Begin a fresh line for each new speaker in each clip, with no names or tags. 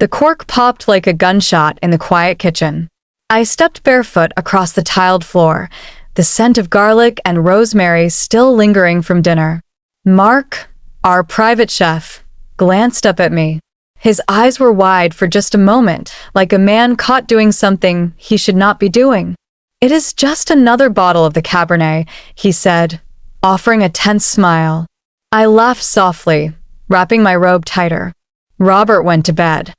The cork popped like a gunshot in the quiet kitchen. I stepped barefoot across the tiled floor, the scent of garlic and rosemary still lingering from dinner. Mark, our private chef, glanced up at me. His eyes were wide for just a moment, like a man caught doing something he should not be doing. "It is just another bottle of the Cabernet," he said, offering a tense smile. I laughed softly, wrapping my robe tighter. Robert went to bed.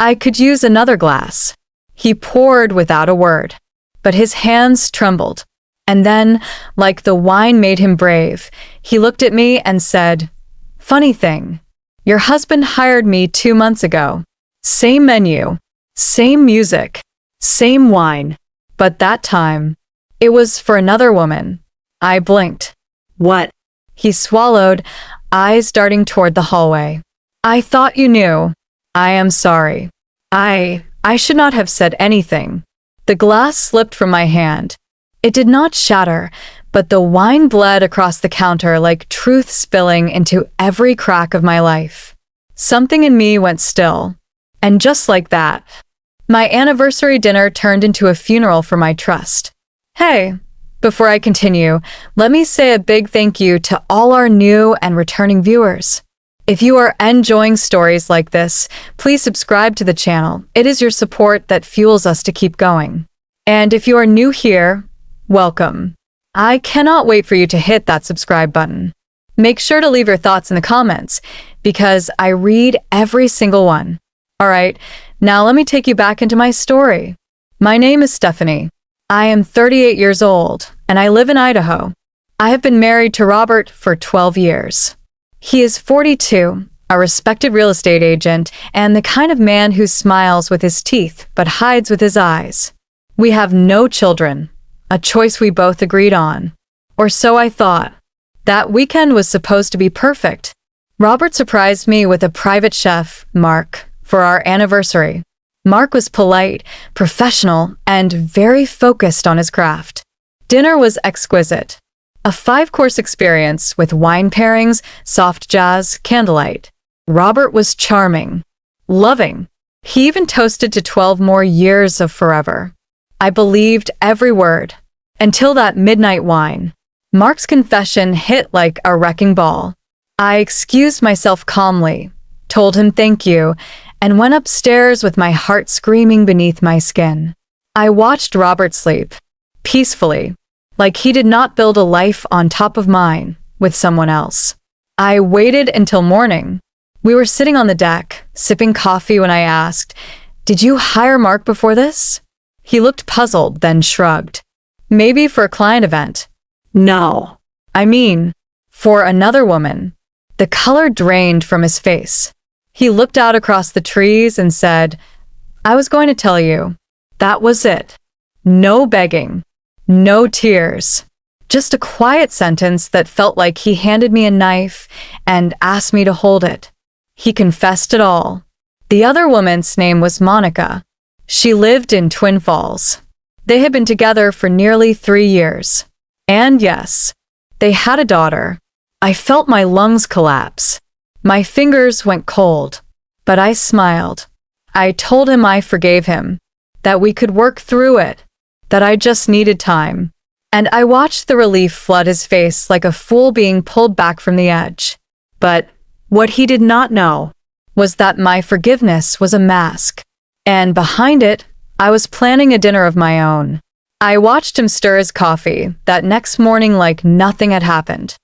I could use another glass. He poured without a word, but his hands trembled. And then, like the wine made him brave, he looked at me and said, "Funny thing, your husband hired me 2 months ago. Same menu, same music, same wine. But that time, it was for another woman." I blinked. "What?" He swallowed, eyes darting toward the hallway. "I thought you knew. I am sorry. I should not have said anything." The glass slipped from my hand. It did not shatter, but the wine bled across the counter like truth spilling into every crack of my life. Something in me went still. And just like that, my anniversary dinner turned into a funeral for my trust. Hey, before I continue, let me say a big thank you to all our new and returning viewers. If you are enjoying stories like this, please subscribe to the channel. It is your support that fuels us to keep going. And if you are new here, welcome. I cannot wait for you to hit that subscribe button. Make sure to leave your thoughts in the comments, because I read every single one. Alright, now let me take you back into my story. My name is Stephanie. I am 38 years old, and I live in Idaho. I have been married to Robert for 12 years. He is 42, a respected real estate agent, and the kind of man who smiles with his teeth but hides with his eyes. We have no children, a choice we both agreed on. Or so I thought. That weekend was supposed to be perfect. Robert surprised me with a private chef, Mark, for our anniversary. Mark was polite, professional, and very focused on his craft. Dinner was exquisite. A 5-course experience with wine pairings, soft jazz, candlelight. Robert was charming, loving. He even toasted to 12 more years of forever. I believed every word, until that midnight wine. Mark's confession hit like a wrecking ball. I excused myself calmly, told him thank you, and went upstairs with my heart screaming beneath my skin. I watched Robert sleep, peacefully, like he did not build a life on top of mine, with someone else. I waited until morning. We were sitting on the deck, sipping coffee when I asked, "Did you hire Mark before this?" He looked puzzled, then shrugged. "Maybe for a client event." "No. I mean, for another woman." The color drained from his face. He looked out across the trees and said, "I was going to tell you. That was it. No begging. No tears. Just a quiet sentence that felt like he handed me a knife and asked me to hold it." He confessed it all. The other woman's name was Monica. She lived in Twin Falls. They had been together for nearly 3 years. And yes, they had a daughter. I felt my lungs collapse. My fingers went cold, but I smiled. I told him I forgave him, that we could work through it, that I just needed time. And I watched the relief flood his face like a fool being pulled back from the edge. But what he did not know was that my forgiveness was a mask. And behind it, I was planning a dinner of my own. I watched him stir his coffee that next morning like nothing had happened.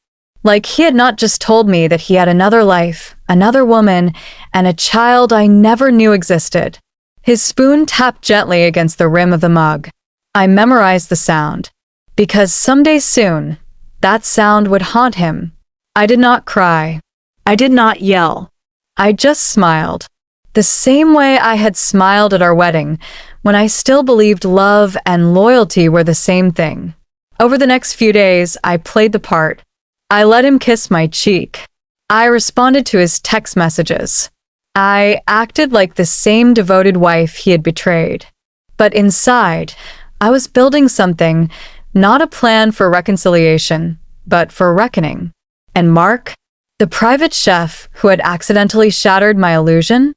Like he had not just told me that he had another life, another woman, and a child I never knew existed. His spoon tapped gently against the rim of the mug. I memorized the sound, because someday soon, that sound would haunt him. I did not cry. I did not yell. I just smiled. The same way I had smiled at our wedding, when I still believed love and loyalty were the same thing. Over the next few days, I played the part. I let him kiss my cheek. I responded to his text messages. I acted like the same devoted wife he had betrayed. But inside, I was building something, not a plan for reconciliation, but for reckoning. And Mark, the private chef who had accidentally shattered my illusion,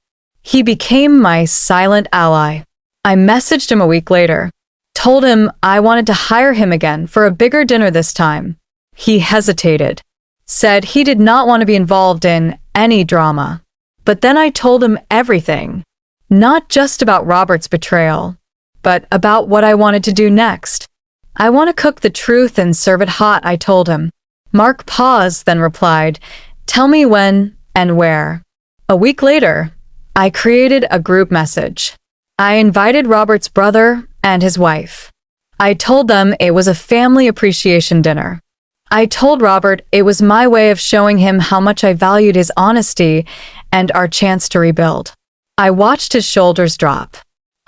He became my silent ally. I messaged him a week later, told him I wanted to hire him again for a bigger dinner this time. He hesitated, said he did not want to be involved in any drama. But then I told him everything, not just about Robert's betrayal, but about what I wanted to do next. I want to cook the truth and serve it hot, I told him. Mark paused, then replied, tell me when and where. A week later, I created a group message. I invited Robert's brother and his wife. I told them it was a family appreciation dinner. I told Robert it was my way of showing him how much I valued his honesty and our chance to rebuild. I watched his shoulders drop.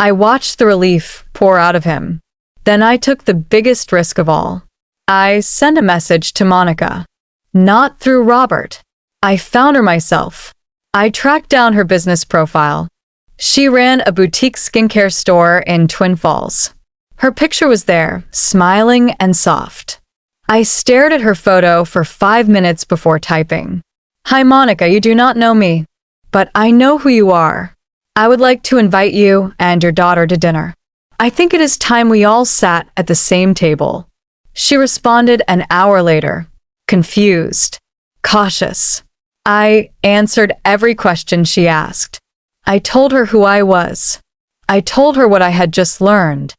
I watched the relief pour out of him. Then I took the biggest risk of all. I sent a message to Monica. Not through Robert. I found her myself. I tracked down her business profile. She ran a boutique skincare store in Twin Falls. Her picture was there, smiling and soft. I stared at her photo for 5 minutes before typing. Hi Monica, you do not know me, but I know who you are. I would like to invite you and your daughter to dinner. I think it is time we all sat at the same table. She responded an hour later, confused, cautious. I answered every question she asked. I told her who I was. I told her what I had just learned.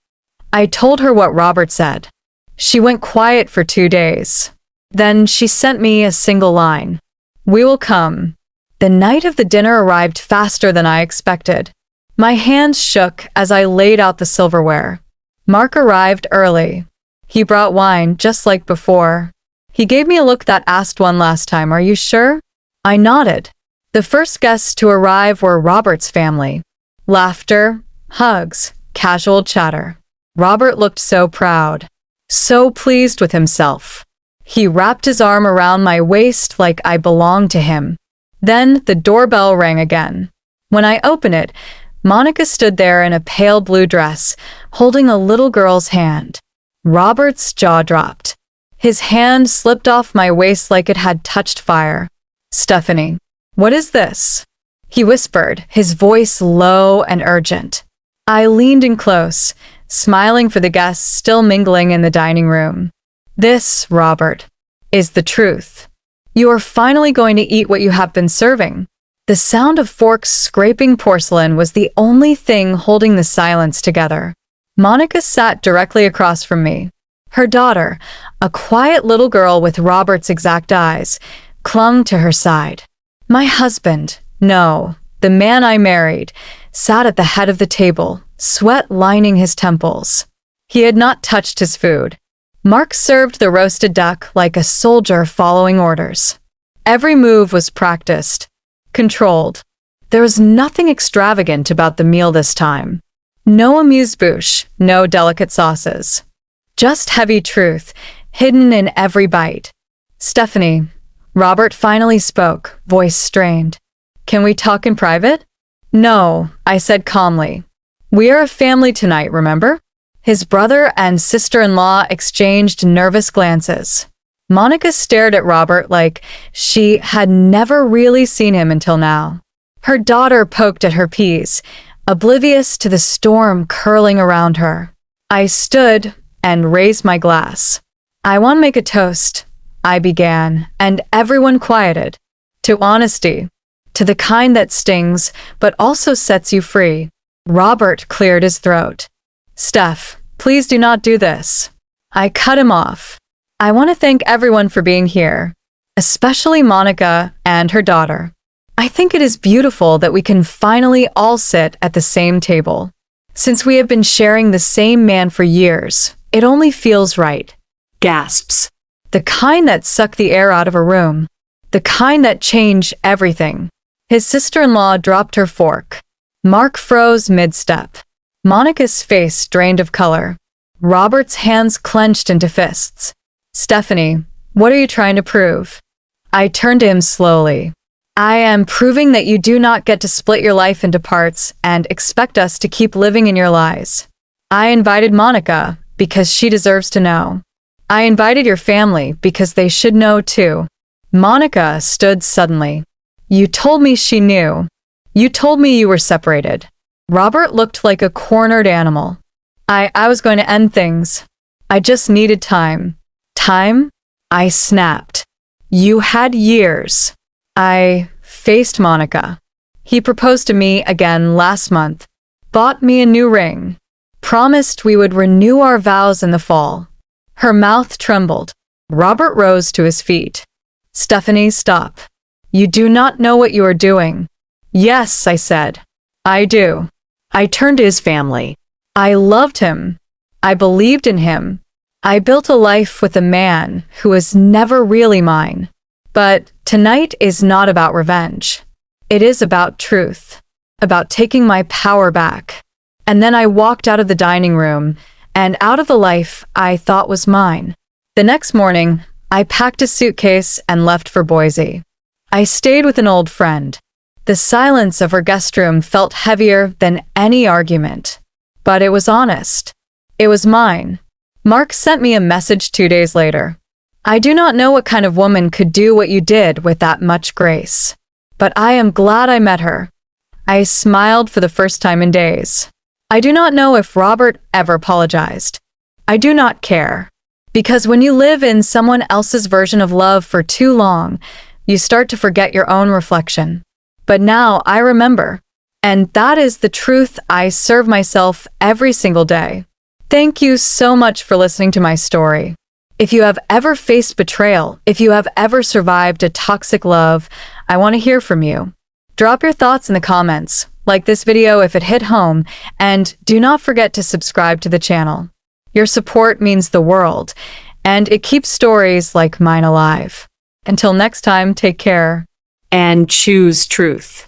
I told her what Robert said. She went quiet for 2 days. Then she sent me a single line. We will come. The night of the dinner arrived faster than I expected. My hands shook as I laid out the silverware. Mark arrived early. He brought wine just like before. He gave me a look that asked one last time, are you sure? I nodded. The first guests to arrive were Robert's family. Laughter, hugs, casual chatter. Robert looked so proud, so pleased with himself. He wrapped his arm around my waist like I belonged to him. Then the doorbell rang again. When I opened it, Monica stood there in a pale blue dress, holding a little girl's hand. Robert's jaw dropped. His hand slipped off my waist like it had touched fire. Stephanie, what is this? He whispered, his voice low and urgent. I leaned in close, smiling for the guests still mingling in the dining room. This, Robert, is the truth. You are finally going to eat what you have been serving. The sound of forks scraping porcelain was the only thing holding the silence together. Monica sat directly across from me. Her daughter, a quiet little girl with Robert's exact eyes, clung to her side. My husband, no, the man I married, sat at the head of the table, sweat lining his temples. He had not touched his food. Mark served the roasted duck like a soldier following orders. Every move was practiced, controlled. There was nothing extravagant about the meal this time. No amuse-bouche, no delicate sauces. Just heavy truth, hidden in every bite. Stephanie, Robert finally spoke, voice strained. Can we talk in private? No, I said calmly. We are a family tonight, remember? His brother and sister-in-law exchanged nervous glances. Monica stared at Robert like she had never really seen him until now. Her daughter poked at her peas, oblivious to the storm curling around her. I stood and raised my glass. I want to make a toast, I began, and everyone quieted. To honesty, to the kind that stings but also sets you free. Robert cleared his throat. Steph, please do not do this. I cut him off. I want to thank everyone for being here, especially Monica and her daughter. I think it is beautiful that we can finally all sit at the same table. Since we have been sharing the same man for years, it only feels right. Gasps. The kind that suck the air out of a room. The kind that change everything. His sister-in-law dropped her fork. Mark froze mid-step. Monica's face drained of color. Robert's hands clenched into fists. Stephanie, what are you trying to prove? I turned to him slowly. I am proving that you do not get to split your life into parts and expect us to keep living in your lies. I invited Monica because she deserves to know. I invited your family because they should know too. Monica stood suddenly. You told me she knew. You told me you were separated. Robert looked like a cornered animal. I was going to end things. I just needed time. Time? I snapped. You had years. I faced Monica. He proposed to me again last month, bought me a new ring, promised we would renew our vows in the fall. Her mouth trembled. Robert rose to his feet. Stephanie, stop. You do not know what you are doing. Yes, I said. I do. I turned to his family. I loved him. I believed in him. I built a life with a man who was never really mine. But tonight is not about revenge. It is about truth, about taking my power back. And then I walked out of the dining room and out of the life I thought was mine. The next morning, I packed a suitcase and left for Boise. I stayed with an old friend. The silence of her guest room felt heavier than any argument. But it was honest. It was mine. Mark sent me a message 2 days later. I do not know what kind of woman could do what you did with that much grace. But I am glad I met her. I smiled for the first time in days. I do not know if Robert ever apologized. I do not care. Because when you live in someone else's version of love for too long, you start to forget your own reflection. But now I remember. And that is the truth I serve myself every single day. Thank you so much for listening to my story. If you have ever faced betrayal, if you have ever survived a toxic love, I want to hear from you. Drop your thoughts in the comments, like this video if it hit home, and do not forget to subscribe to the channel. Your support means the world, and it keeps stories like mine alive. Until next time, take care and choose truth.